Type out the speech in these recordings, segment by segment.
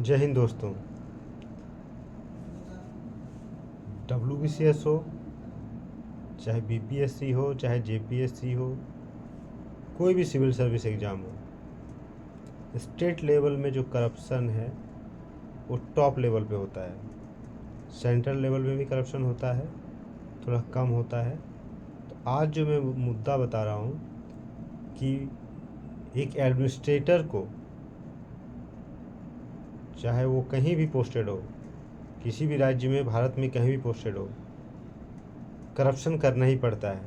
जय हिंद दोस्तों। WBCS हो, चाहे BPSC हो, चाहे JPSC हो, कोई भी सिविल सर्विस एग्ज़ाम हो, स्टेट लेवल में जो करप्शन है वो टॉप लेवल पे होता है। सेंट्रल लेवल में भी करप्शन होता है, थोड़ा कम होता है। तो आज जो मैं मुद्दा बता रहा हूँ कि एक एडमिनिस्ट्रेटर को, चाहे वो कहीं भी पोस्टेड हो, किसी भी राज्य में, भारत में कहीं भी पोस्टेड हो, करप्शन करना ही पड़ता है।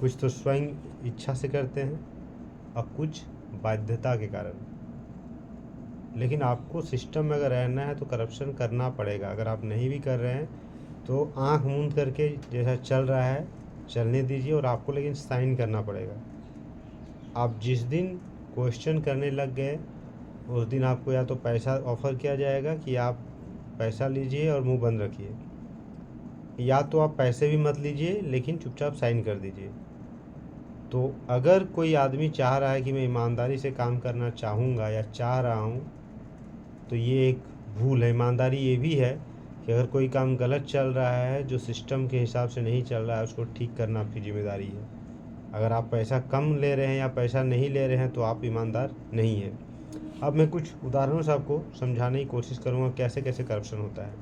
कुछ तो स्वयं इच्छा से करते हैं और कुछ बाध्यता के कारण। लेकिन आपको सिस्टम में अगर रहना है तो करप्शन करना पड़ेगा। अगर आप नहीं भी कर रहे हैं तो आंख मूंद करके जैसा चल रहा है चलने दीजिए, और आपको लेकिन साइन करना पड़ेगा। आप जिस दिन क्वेश्चन करने लग गए उस दिन आपको या तो पैसा ऑफ़र किया जाएगा कि आप पैसा लीजिए और मुंह बंद रखिए, या तो आप पैसे भी मत लीजिए लेकिन चुपचाप साइन कर दीजिए। तो अगर कोई आदमी चाह रहा है कि मैं ईमानदारी से काम करना चाहूँगा या चाह रहा हूँ, तो ये एक भूल है। ईमानदारी ये भी है कि अगर कोई काम गलत चल रहा है, जो सिस्टम के हिसाब से नहीं चल रहा है, उसको ठीक करना आपकी जिम्मेदारी है। अगर आप पैसा कम ले रहे हैं या पैसा नहीं ले रहे हैं तो आप ईमानदार नहीं हैं। अब मैं कुछ उदाहरणों से आपको समझाने की कोशिश करूँगा कैसे कैसे करप्शन होता है।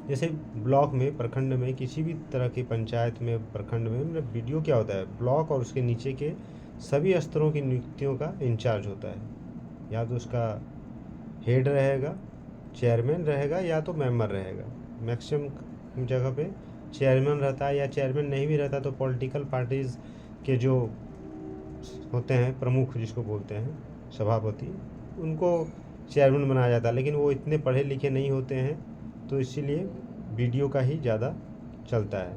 जैसे ब्लॉक में, प्रखंड में, किसी भी तरह की पंचायत में, प्रखंड में, मतलब वीडियो क्या होता है, ब्लॉक और उसके नीचे के सभी स्तरों की नियुक्तियों का इंचार्ज होता है। या तो उसका हेड रहेगा, चेयरमैन रहेगा, या तो मेंबर रहेगा। मैक्सिमम जगह पे चेयरमैन रहता है, या चेयरमैन नहीं भी रहता तो पॉलिटिकल पार्टीज़ के जो होते हैं प्रमुख, जिसको बोलते हैं सभापति, उनको चेयरमैन बनाया जाता है। लेकिन वो इतने पढ़े लिखे नहीं होते हैं, तो इसीलिए वीडियो का ही ज़्यादा चलता है।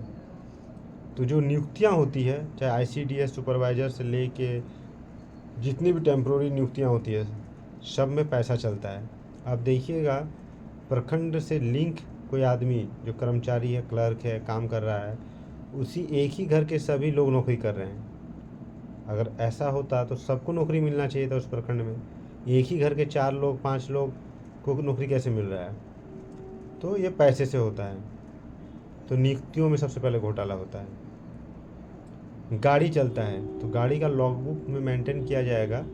तो जो नियुक्तियां होती है, चाहे ICDS सुपरवाइज़र से लेके जितनी भी टेम्प्रोरी नियुक्तियां होती है, सब में पैसा चलता है। आप देखिएगा, प्रखंड से लिंक कोई आदमी जो कर्मचारी है, क्लर्क है, काम कर रहा है, उसी एक ही घर के सभी लोग नौकरी कर रहे हैं। अगर ऐसा होता तो सबको नौकरी मिलना चाहिए था उस प्रखंड में। एक ही घर के 4 लोग, 5 लोग को नौकरी कैसे मिल रहा है? तो ये पैसे से होता है। तो नियुक्तियों में सबसे पहले घोटाला होता है। गाड़ी चलता है तो गाड़ी का लॉगबुक में मेंटेन किया जाएगा,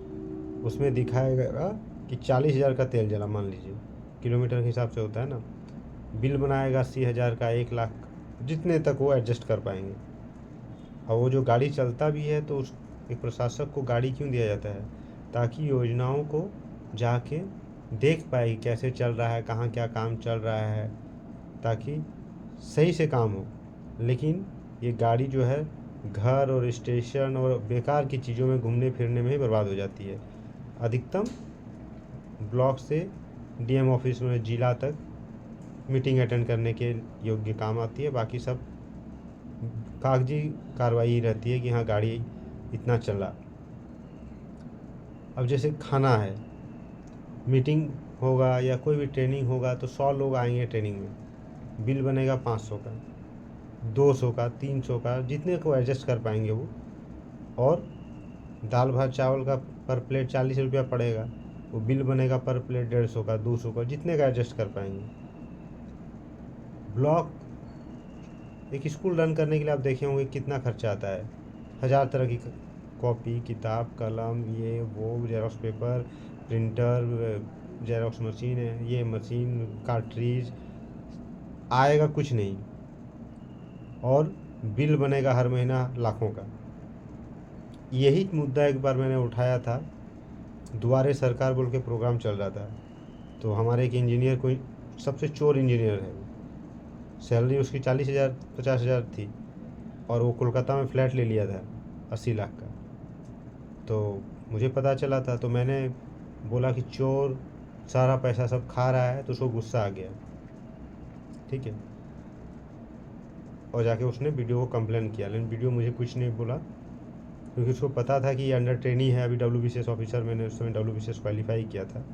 उसमें दिखाएगा कि 40,000 का तेल जला, मान लीजिए किलोमीटर के हिसाब से होता है ना। बिल बनाएगा 80,000 का, 1 लाख, जितने तक वो एडजस्ट कर पाएंगे। और वो जो गाड़ी चलता भी है तो उस एक प्रशासक को गाड़ी क्यों दिया जाता है? ताकि योजनाओं को जाके देख पाए कैसे चल रहा है, कहाँ क्या काम चल रहा है, ताकि सही से काम हो। लेकिन ये गाड़ी जो है घर और स्टेशन और बेकार की चीज़ों में घूमने फिरने में ही बर्बाद हो जाती है। अधिकतम ब्लॉक से DM ऑफिस में जिला तक मीटिंग अटेंड करने के योग्य काम आती है। बाकी सब कागजी कार्रवाई रहती है कि हाँ गाड़ी इतना चला। अब जैसे खाना है, मीटिंग होगा या कोई भी ट्रेनिंग होगा तो 100 लोग आएंगे ट्रेनिंग में, बिल बनेगा 500 का, 200 का, 300 का, जितने को एडजस्ट कर पाएंगे वो। और दाल भात चावल का पर प्लेट 40 रुपया पड़ेगा, वो बिल बनेगा पर प्लेट 150 का, 200 का, जितने का एडजस्ट कर पाएंगे। ब्लॉक एक स्कूल रन करने के लिए आप देखे होंगे कितना खर्चा आता है। 1000 तरह की कॉपी, किताब, कलम, ये वो, xerox paper, printer, xerox machine है, ये मशीन, कार्ट्रिज, आएगा कुछ नहीं, और बिल बनेगा हर महीना लाखों का। यही मुद्दा एक बार मैंने उठाया था, दुआरे सरकार बोल के प्रोग्राम चल रहा था। तो हमारे एक इंजीनियर, कोई सबसे चोर इंजीनियर है, सैलरी उसकी 40,000 50,000 थी, और वो कोलकाता में फ्लैट ले लिया था 80 लाख का। तो मुझे पता चला था तो मैंने बोला कि चोर सारा पैसा सब खा रहा है, तो उसको गुस्सा आ गया, ठीक है। और जाके उसने वीडियो को कंप्लेन किया, लेकिन वीडियो मुझे कुछ नहीं बोला, क्योंकि उसको पता था कि ये अंडर ट्रेनिंग है। अभी WBCS ऑफिसर, मैंने उस समय WBCS क्वालिफाई किया था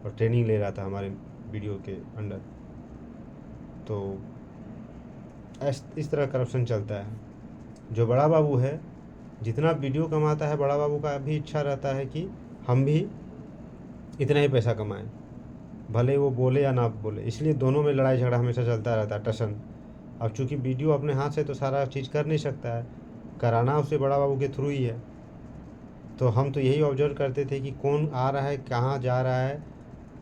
और ट्रेनिंग ले रहा था हमारे वीडियो के अंडर। तो इस तरह करप्शन चलता है। जो बड़ा बाबू है, जितना वीडियो कमाता है, बड़ा बाबू का भी इच्छा रहता है कि हम भी इतना ही पैसा कमाएं, भले वो बोले या ना बोले। इसलिए दोनों में लड़ाई झगड़ा हमेशा चलता रहता है, टशन। अब चूंकि वीडियो अपने हाथ से तो सारा चीज़ कर नहीं सकता है, कराना उससे बड़ा बाबू के थ्रू ही है। तो हम तो यही ऑब्जर्व करते थे कि कौन आ रहा है, कहाँ जा रहा है,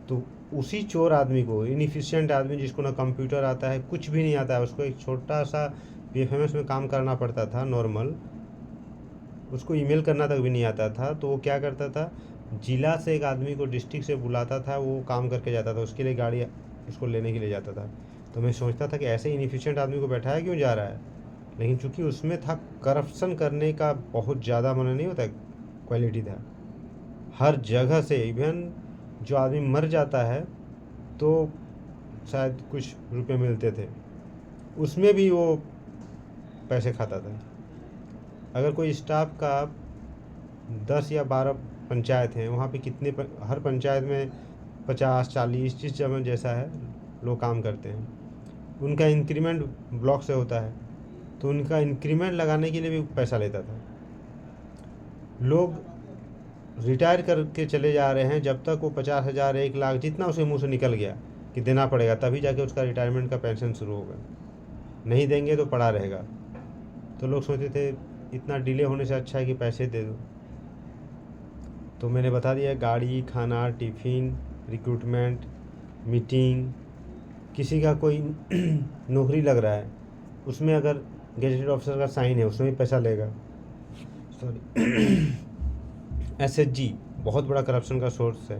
तो उसी चोर आदमी को, इनएफिशिएंट आदमी जिसको ना कंप्यूटर आता है, कुछ भी नहीं आता है, उसको एक छोटा सा बीएफएमएस में काम करना पड़ता था नॉर्मल, उसको ईमेल करना तक भी नहीं आता था, तो वो क्या करता था, जिला से एक आदमी को डिस्ट्रिक्ट से बुलाता था, वो काम करके जाता था, उसके लिए गाड़ी उसको लेने के लिए जाता था। तो मैं सोचता था कि ऐसे इनएफिशिएंट आदमी को बैठाया क्यों जा रहा है, लेकिन चूंकि उसमें था करप्शन करने का बहुत ज़्यादा, मन नहीं होता, क्वालिटी था हर जगह से। इवन जो आदमी मर जाता है तो शायद कुछ रुपए मिलते थे, उसमें भी वो पैसे खाता था। अगर कोई स्टाफ का 10 या 12 पंचायत हैं, वहाँ पे कितने हर पंचायत में 50-40 जिस जगह जैसा है लोग काम करते हैं, उनका इंक्रीमेंट ब्लॉक से होता है, तो उनका इंक्रीमेंट लगाने के लिए भी पैसा लेता था। लोग रिटायर करके चले जा रहे हैं, जब तक वो 50,000 1 लाख जितना उसके मुंह से निकल गया कि देना पड़ेगा, तभी जाके उसका रिटायरमेंट का पेंशन शुरू होगा, नहीं देंगे तो पड़ा रहेगा। तो लोग सोचते थे इतना डिले होने से अच्छा है कि पैसे दे दो। तो मैंने बता दिया, गाड़ी, खाना, टिफ़िन, रिक्रूटमेंट, मीटिंग, किसी का कोई नौकरी लग रहा है, उसमें अगर गेजेटेड ऑफिसर का साइन है, उसमें भी पैसा लेगा। सॉरी एसएचजी बहुत बड़ा करप्शन का सोर्स है।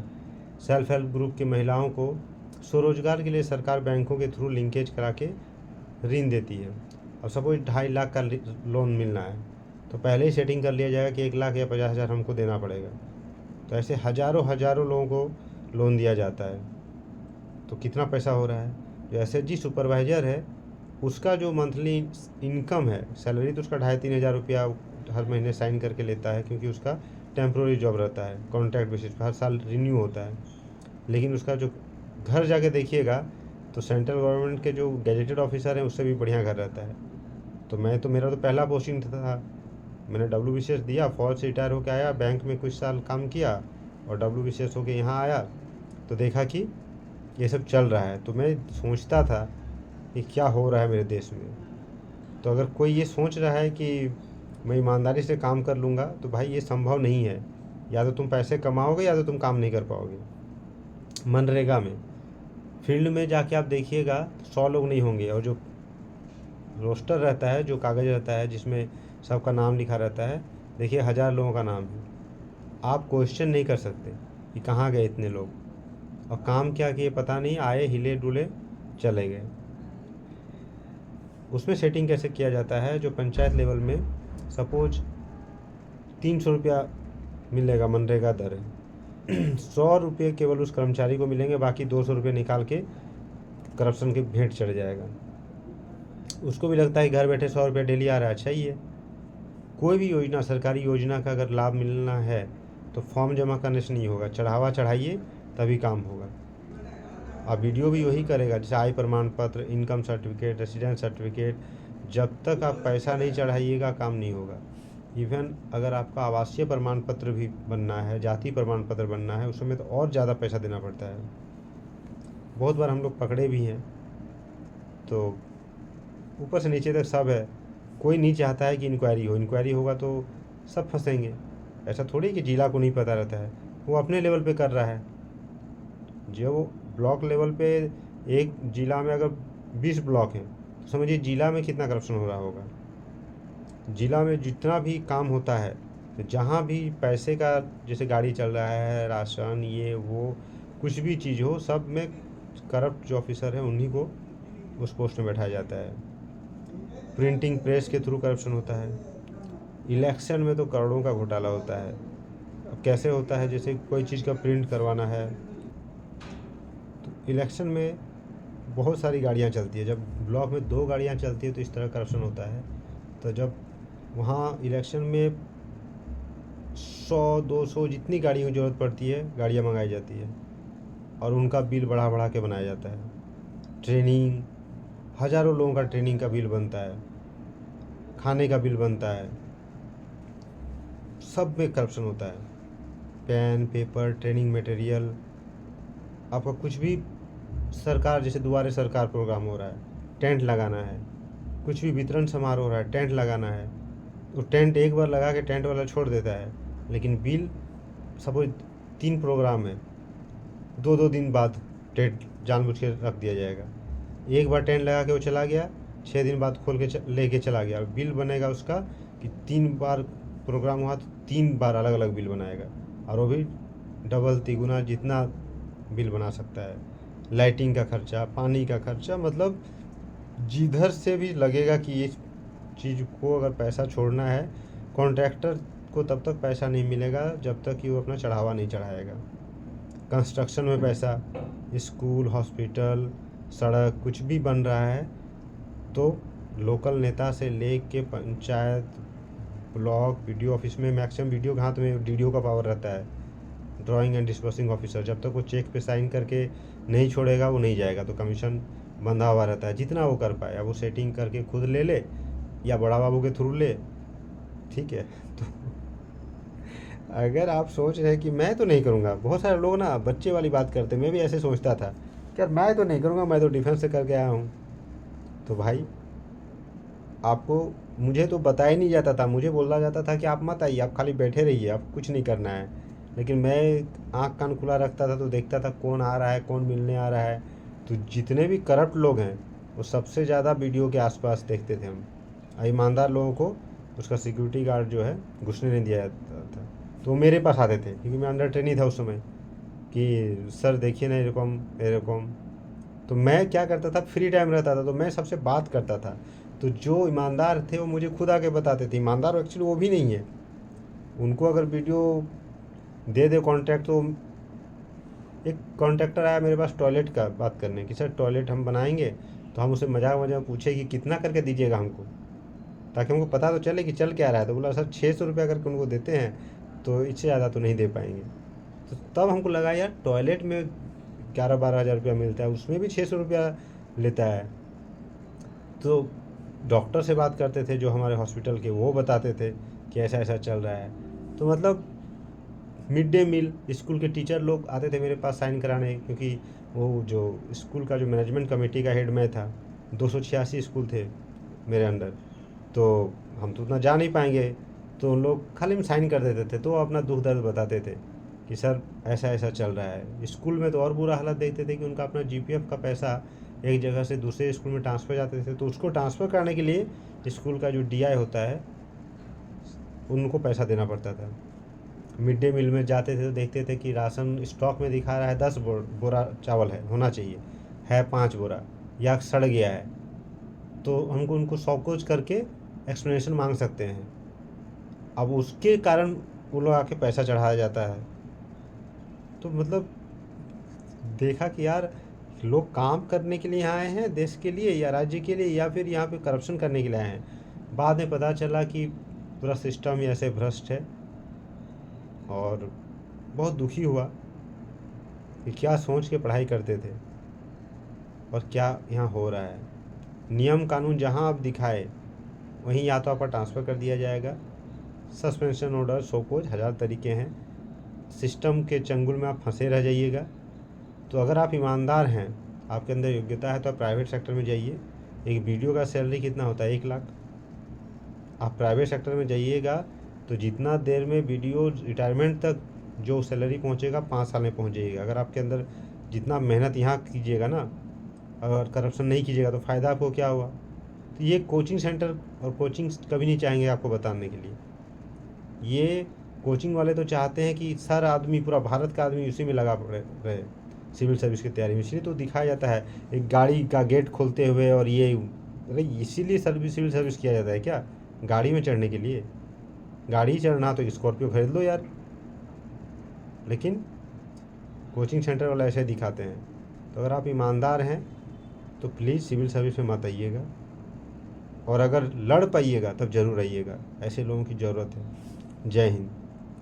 सेल्फ हेल्प ग्रुप की महिलाओं को स्वरोजगार के लिए सरकार बैंकों के थ्रू लिंकेज करा के ऋण देती है। अब सपोज 2.5 लाख का लोन मिलना है, तो पहले ही सेटिंग कर लिया जाएगा कि 1 लाख या 50,000 हमको देना पड़ेगा। तो ऐसे हज़ारों लोगों को लोन दिया जाता है। तो कितना पैसा हो रहा है। जो एसएचजी सुपरवाइज़र है, उसका जो मंथली इनकम है, सैलरी तो उसका 2,500-3 हज़ार रुपया हर महीने साइन करके लेता है, क्योंकि उसका टेम्प्रोरी जॉब रहता है, कॉन्ट्रैक्ट बेसिस पर हर साल रिन्यू होता है। लेकिन उसका जो घर जाके देखिएगा तो सेंट्रल गवर्नमेंट के जो गैजेटेड ऑफिसर हैं उससे भी बढ़िया घर रहता है। तो मेरा तो पहला पोस्टिंग था, मैंने WBCS दिया, फौज से रिटायर होकर आया, बैंक में कुछ साल काम किया और WBCS होके यहाँ आया, तो देखा कि ये सब चल रहा है। तो मैं सोचता था कि क्या हो रहा है मेरे देश में। तो अगर कोई ये सोच रहा है कि मैं ईमानदारी से काम कर लूँगा, तो भाई ये संभव नहीं है। या तो तुम पैसे कमाओगे या तो तुम काम नहीं कर पाओगे। मनरेगा में फील्ड में जाके आप देखिएगा 100 लोग नहीं होंगे, और जो रोस्टर रहता है, जो कागज़ रहता है जिसमें सबका नाम लिखा रहता है, देखिए 1000 लोगों का नाम है। आप क्वेश्चन नहीं कर सकते कि कहाँ गए इतने लोग और काम क्या किए पता नहीं, आए, हिले डुले, चले गए। उसमें सेटिंग कैसे किया जाता है, जो पंचायत लेवल में सपोज 300 रुपया मिलेगा, मनरेगा दर है 100 रुपये केवल उस कर्मचारी को मिलेंगे, बाकी 200 रुपये निकाल के करप्शन के भेंट चढ़ जाएगा। उसको भी लगता है घर बैठे 100 रुपये डेली आ रहा है, अच्छा ही है। कोई भी योजना, सरकारी योजना का अगर लाभ मिलना है तो फॉर्म जमा करने से नहीं होगा, चढ़ावा चढ़ाइए तभी काम होगा। अब वीडियो भी वही करेगा, जैसे आय प्रमाण पत्र, इनकम सर्टिफिकेट, रेसिडेंस सर्टिफिकेट, जब तक आप पैसा नहीं चढ़ाइएगा काम नहीं होगा। इवन अगर आपका आवासीय प्रमाण पत्र भी बनना है, जाति प्रमाण पत्र बनना है, उसमें तो और ज़्यादा पैसा देना पड़ता है। बहुत बार हम लोग पकड़े भी हैं। तो ऊपर से नीचे तक सब है, कोई नहीं चाहता है कि इंक्वायरी हो। इंक्वायरी होगा तो सब फंसेंगे। ऐसा थोड़ी कि जिला को नहीं पता रहता है, वो अपने लेवल पे कर रहा है। जो ब्लॉक लेवल पे, एक जिला में अगर 20 ब्लॉक हैं तो समझिए जिला में कितना करप्शन हो रहा होगा। जिला में जितना भी काम होता है, तो जहाँ भी पैसे का, जैसे गाड़ी चल रहा है, राशन, ये वो कुछ भी चीज़ हो, सब में करप्ट जो ऑफिसर हैं उन्हीं को उस पोस्ट में बैठाया जाता है। प्रिंटिंग प्रेस के थ्रू करप्शन होता है। इलेक्शन में तो करोड़ों का घोटाला होता है। अब कैसे होता है, जैसे कोई चीज़ का प्रिंट करवाना है, तो इलेक्शन में बहुत सारी गाड़ियाँ चलती है। जब ब्लॉक में 2 गाड़ियाँ चलती है तो इस तरह करप्शन होता है। तो जब वहाँ इलेक्शन में 100-200 जितनी गाड़ियों की ज़रूरत पड़ती है, गाड़ियाँ मंगाई जाती है और उनका बिल बढ़ा बढ़ा के बनाया जाता है। ट्रेनिंग, हज़ारों लोगों का ट्रेनिंग का बिल बनता है, खाने का बिल बनता है, सब में करप्शन होता है। पेन पेपर ट्रेनिंग मटेरियल, आपका कुछ भी सरकार जैसे दुआरे सरकार प्रोग्राम हो रहा है, टेंट लगाना है, कुछ भी वितरण समारोह हो रहा है, टेंट लगाना है, तो टेंट एक बार लगा के टेंट वाला छोड़ देता है, लेकिन बिल सपोज 3 प्रोग्राम है, 2-2 दिन बाद टेंट जानबूझ के रख दिया जाएगा। एक बार टेंट लगा के वो चला गया, 6 दिन बाद खोल के लेके चला गया, बिल बनेगा उसका कि 3 बार प्रोग्राम हुआ तो 3 बार अलग अलग बिल बनाएगा, और वो भी डबल तिगुना जितना बिल बना सकता है। लाइटिंग का खर्चा, पानी का खर्चा, मतलब जिधर से भी लगेगा कि ये चीज़ को अगर पैसा छोड़ना है, कॉन्ट्रैक्टर को तब तक पैसा नहीं मिलेगा जब तक कि वो अपना चढ़ावा नहीं चढ़ाएगा। कंस्ट्रक्शन में पैसा, स्कूल हॉस्पिटल सड़क कुछ भी बन रहा है तो लोकल नेता से ले के पंचायत ब्लॉक वीडियो ऑफिस में मैक्सिमम वीडियो के हाथ में डीडीओ का पावर रहता है, ड्राइंग एंड डिस्बर्सिंग ऑफिसर, जब तक वो चेक पे साइन करके नहीं छोड़ेगा वो नहीं जाएगा, तो कमीशन बंधा हुआ रहता है जितना वो कर पाए। अब वो सेटिंग करके खुद ले ले या बड़ा बाबू के थ्रू ले, ठीक है। तो अगर आप सोच रहे हैं कि मैं तो नहीं करूँगा, बहुत सारे लोग ना बच्चे वाली बात करते, मैं भी ऐसे सोचता था कि यार मैं तो नहीं करूँगा, मैं तो डिफेंस से करके आया हूँ। तो भाई आपको मुझे तो बताया नहीं जाता था, मुझे बोला जाता था कि आप मत आइए, आप खाली बैठे रहिए, आप कुछ नहीं करना है। लेकिन मैं आँख कान खुला रखता था तो देखता था कौन आ रहा है, कौन मिलने आ रहा है। तो जितने भी करप्ट लोग हैं वो सबसे ज़्यादा वीडियो के आसपास देखते थे हम। ईमानदार लोगों को उसका सिक्योरिटी गार्ड जो है घुसने नहीं दिया जाता था, तो वो मेरे पास आते थे क्योंकि मैं अंडर ट्रेनिंग था उस समय कि सर देखिए ना एरकम। तो मैं क्या करता था, फ्री टाइम रहता था तो मैं सबसे बात करता था, तो जो ईमानदार थे वो मुझे खुद आके बताते थे। ईमानदार एक्चुअली वो भी नहीं है, उनको अगर वीडियो दे दे कॉन्ट्रैक्ट, तो एक कॉन्ट्रैक्टर आया मेरे पास टॉयलेट का बात करने कि सर टॉयलेट हम बनाएंगे, तो हम उससे मजाक मजाक पूछे कि कितना करके दीजिएगा हमको, ताकि हमको पता तो चले कि चल क्या रहा है। तो बोला सर 600 रुपया करके उनको देते हैं, तो इससे ज़्यादा तो नहीं दे पाएंगे। तो तब हमको लगा यार टॉयलेट में 11-12 हज़ार रुपया मिलता है, उसमें भी 600 रुपया लेता है। तो डॉक्टर से बात करते थे जो हमारे हॉस्पिटल के, वो बताते थे कि ऐसा ऐसा चल रहा है। तो मतलब मिड डे मील, स्कूल के टीचर लोग आते थे मेरे पास साइन कराने, क्योंकि वो जो स्कूल का जो मैनेजमेंट कमेटी का हेड मैं था, 286 स्कूल थे मेरे अंडर, तो हम तो उतना जा नहीं पाएंगे, तो उन लोग खाली में साइन कर देते थे। तो वो अपना दुख दर्द बताते थे कि सर ऐसा ऐसा चल रहा है। स्कूल में तो और बुरा हालत देखते थे कि उनका अपना जीपीएफ का पैसा एक जगह से दूसरे स्कूल में ट्रांसफ़र जाते थे, तो उसको ट्रांसफ़र कराने के लिए स्कूल का जो डीआई होता है उनको पैसा देना पड़ता था। मिड डे मील में जाते थे तो देखते थे कि राशन स्टॉक में दिखा रहा है 10 बोरा चावल है, होना चाहिए है 5 बोरा या सड़ गया है, तो हमको उनको सौकोच करके एक्सप्लेनेशन मांग सकते हैं। अब उसके कारण वो लोग आके पैसा चढ़ाया जाता है। तो मतलब देखा कि यार लोग काम करने के लिए यहाँ आए हैं देश के लिए या राज्य के लिए, या फिर यहाँ पे करप्शन करने के लिए आए हैं। बाद में पता चला कि पूरा सिस्टम ही ऐसे भ्रष्ट है, और बहुत दुखी हुआ कि क्या सोच के पढ़ाई करते थे और क्या यहाँ हो रहा है। नियम कानून जहाँ आप दिखाए वहीं या तो आपका ट्रांसफ़र कर दिया जाएगा, सस्पेंशन ऑर्डर, शोकोज, 1000 तरीके हैं। सिस्टम के चंगुल में आप फंसे रह जाइएगा। तो अगर आप ईमानदार हैं, आपके अंदर योग्यता है, तो आप प्राइवेट सेक्टर में जाइए। एक वीडियो का सैलरी कितना होता है? 1 लाख। आप प्राइवेट सेक्टर में जाइएगा तो जितना देर में वीडियो रिटायरमेंट तक जो सैलरी पहुंचेगा 5 साल में पहुंच जाइएगा। अगर आपके अंदर जितना मेहनत यहाँ कीजिएगा ना, अगर करप्शन नहीं कीजिएगा तो फ़ायदा आपको क्या हुआ। तो ये कोचिंग सेंटर और कोचिंग कभी नहीं चाहेंगे आपको बताने के लिए। ये कोचिंग वाले तो चाहते हैं कि सारा आदमी, पूरा भारत का आदमी उसी में लगा पड़े रहे सिविल सर्विस की तैयारी में। इसलिए तो दिखाया जाता है एक गाड़ी का गेट खोलते हुए, और ये अरे इसीलिए सिविल सर्विस किया जाता है क्या? गाड़ी में चढ़ने के लिए? गाड़ी चढ़ना तो स्कॉर्पियो खरीद लो यार। लेकिन कोचिंग सेंटर वाले ऐसे दिखाते हैं। तो अगर आप ईमानदार हैं तो प्लीज़ सिविल सर्विस में मत आइएगा, और अगर लड़ पाइएगा तब ज़रूर आइएगा। ऐसे लोगों की ज़रूरत है। जय हिंद।